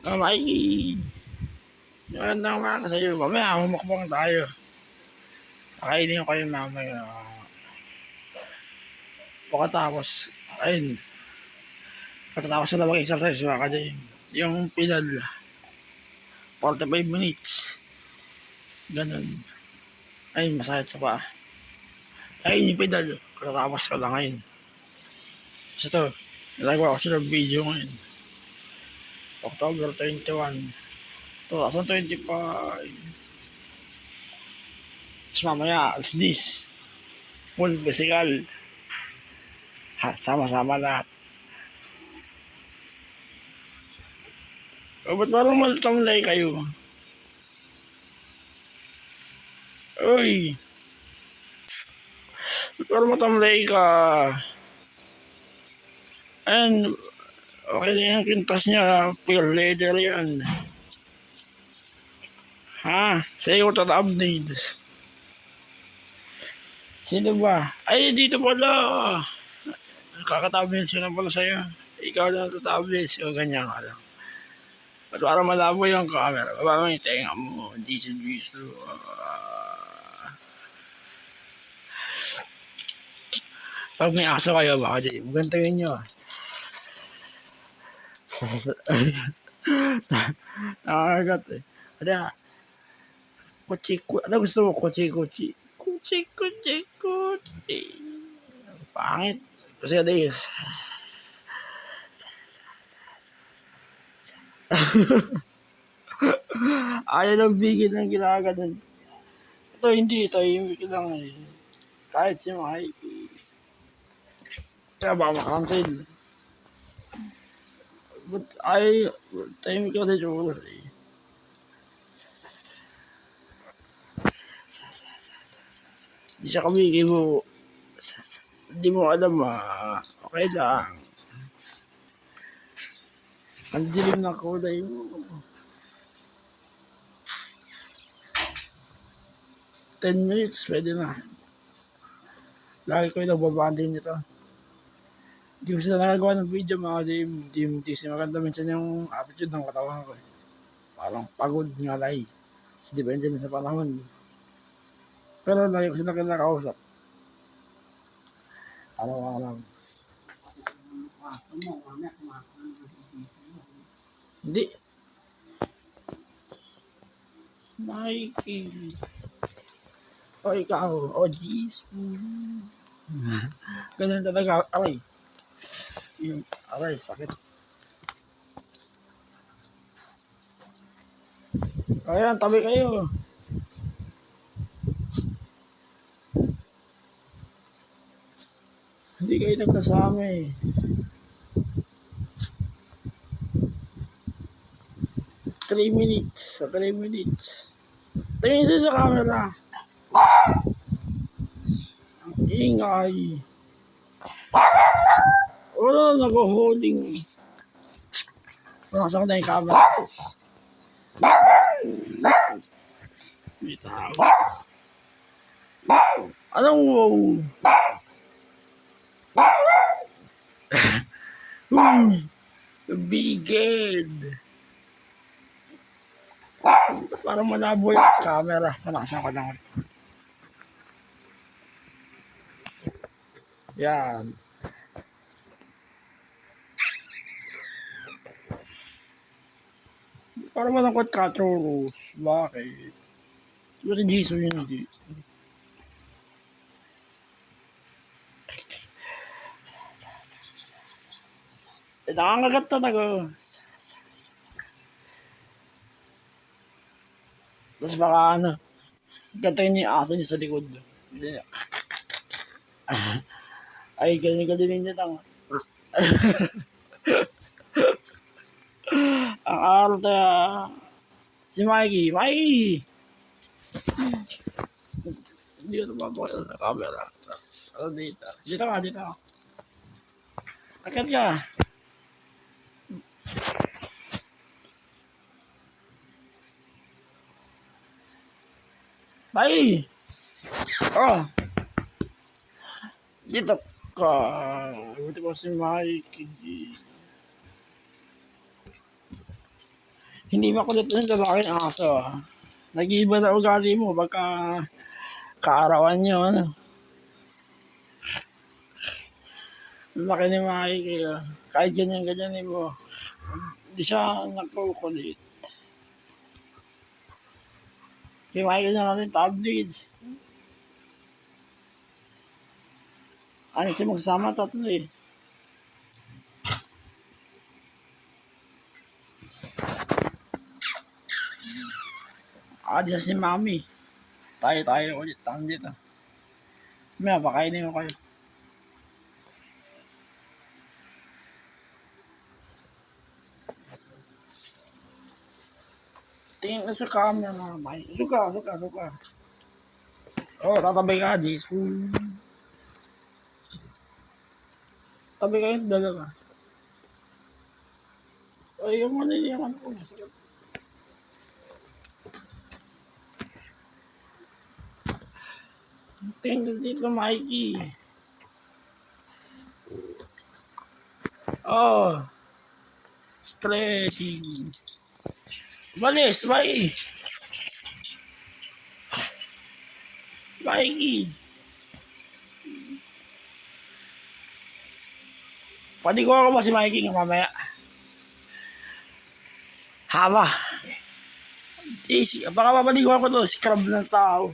Mikey, magandang umaga sa'yo. Mamaya, mumukbang tayo. Pakainin ko kayo mamaya. Pagkatapos, ayun, pagkatapos na mag-exercise, mga ka-gym. Yung pinal, 45 minutes. Ganun. Ayun, masakit sa paa. Ayun yung pinal, pagkatapos ko lang ngayon. So to, nalagawa ko siya ng video ngayon. October 21, 2025. Tapos mamaya, alas 10. Full physical. Ha, sama-sama lahat. O, ba't parang maltamlay kayo? Uy, ba't parang matamlay ka? Ayan, okay na yung kintas niya. Pure leather yan. Ha? Sa'yo to the updates. Sino ba? Ay, dito pala. Nakakatablets ko na pala sa'yo. Ikaw lang tatablets. O, ganyan ka lang. At parang malabo yung camera. Baba mo yung tenga mo. Hindi sa viso. Pag may aso kayo, baka dyan. Gantayin nyo. Nakakagat eh. Ada. Ano gusto mo? Kuchi. Pangit. Kasi ada yun. Ayaw ng bigil ng ginaganon. Ito hindi. Tahimik lang eh. Kahit si Mikey. Kaya baka makancel. But ay, tahimik ka na siguro eh. Hindi siya kamigay mo. Hindi mo alam okay lang. Ang dilim na kulay mo. 10 minutes, pwede na. Lagi ko yung nagbabanding nito. Hindi ko sila nagagawa ng video mga dim. Hindi maganda minsan yung attitude ng katawan ko. Parang pagod nga lay. Kasi depende na sa panahon. Pero lagi ko sila kinakausap. Alam. Hindi. Mikey. O ikaw. O jeez. Ganun talaga. Aray. Yung aray, sakit. Ayan, tabi kayo. Hindi kayo nagkasama eh. 3 minutes. 3 minutes. Tingin siya sa camera. Ang ingay. Wala, nag-holding. Nakasama na yung camera. May tao. Anong wow? Biged. Parang malabo yung camera. Nakasama ko lang. Yan. Parang walang kontrato rules. Bakit? Pero si Jesus yun hindi. Nakakagat talaga. Tapos baka gantayin niya yung aso niya sa likod. Ay, galing niya lang. Ang arte si Mikey. Hindi ko napapakita sa camera. Ano dito? Dito ka. Akat ka. Mikey! Oh! Dito ka. Buti ko si Mikey. Hindi makulit ng lalaki ng aso. Nag-iiba na ugali mo pagka kaarawan nyo, ano. Laki ni Mikey, kahit ganyan-ganyan mo. Hindi siya nagkukulit. Si Mikey na natin tablets. Ano siya magsama tatlo eh. Diyan si Mami. Tayo ulit. Tang dito. May pakainin ko kayo. Tingin ka sa camera na, Mike. Suka. Oh, tatabay ka, Jesus. Tabi kayong dalawa. Ay, yung ano ko. Tingin dito, Mikey. Oh, stretching. Balis, Mikey. Pwede ko ba si Mikey ng mamaya? Haba. Easy. Baka mapaligo ko to, scrub ng tao.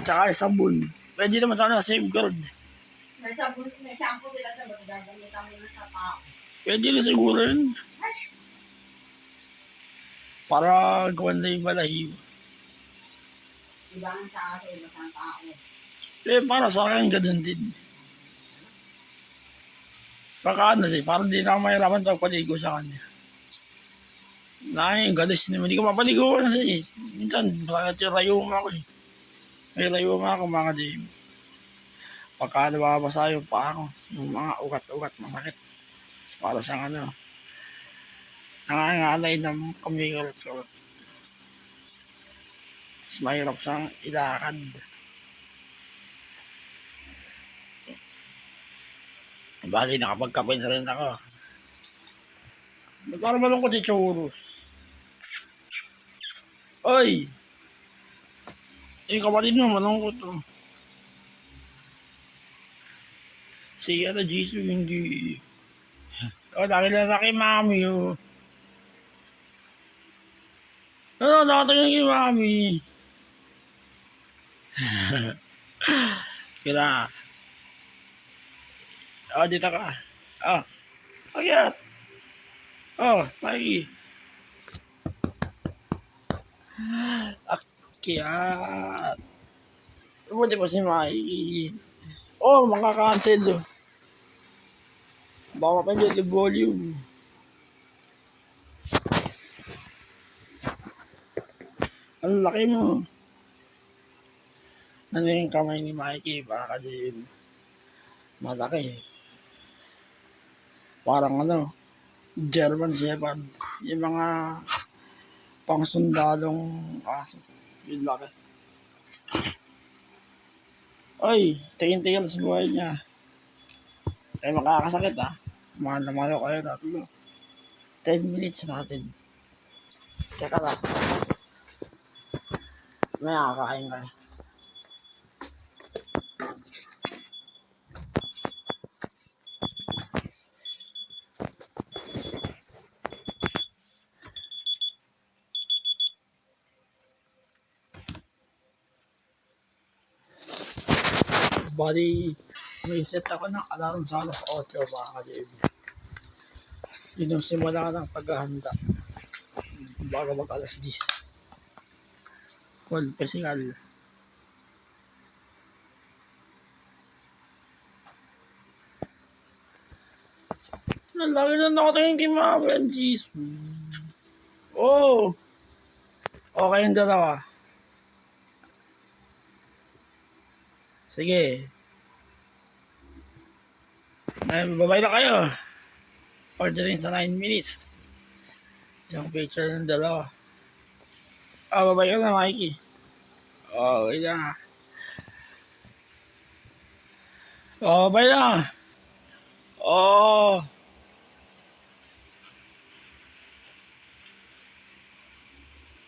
Tsaka sabon. Pwede naman sana safeguard. May sabon, may shampoo sila na magagamitan mo na sa tao. Pwede na siguro yun. Para gawan na yung balahibo. Iba ang sa akin, masang tao. Para sa akin, ganun din. Baka parang di na ako mahirapan pagpaligo sa kanya. Yung galis naman, hindi ko mapaligo na siya eh. Minsan, bakit yung rayuma ko eh. May rayuma ako mga Dave. Pagka nababasa yung paa ko, yung mga ugat-ugat masakit. Para sa nangangalay ng kumikilat ko. Mas mahirap siyang ilakad. Bali, nakapagkape na rin ako. Parang malungkot si Churros. Oy! Yung kapatid mo, malungkot to. Si Jesus, hindi. Dahil na kay Mami, oh. Nakatingin kay Mami. Kila. Dito ka. Akyat. Mikey. Akyat. Buti po si Mikey. Makaka-cancel. Baka mapindot yung volume. Ang laki mo. Ano yung kamay ni Mikey? Baka din malaki. Parang German Shepherd. Yung mga pangsundalong aso. Yung laki. Oy, tingin-tingin sa buhay niya. Makakasakit Mahal na mahal kayo tatlo. 10 minutes natin. Teka lang. May kakain kayo. Bali, may set ako ng alarm sa alas 8 mga ka-JB. Yun yung simula ng paghahanda bago mag alas 10. Physical. Lagi na nakatingin kay Mami. Jesus. Okay yung dalawa. Sige. Babay na kayo. Ordering sa 9 minutes. Yung picture ng dalawa. Babay ka na, Mikey. Okay na. Babay na.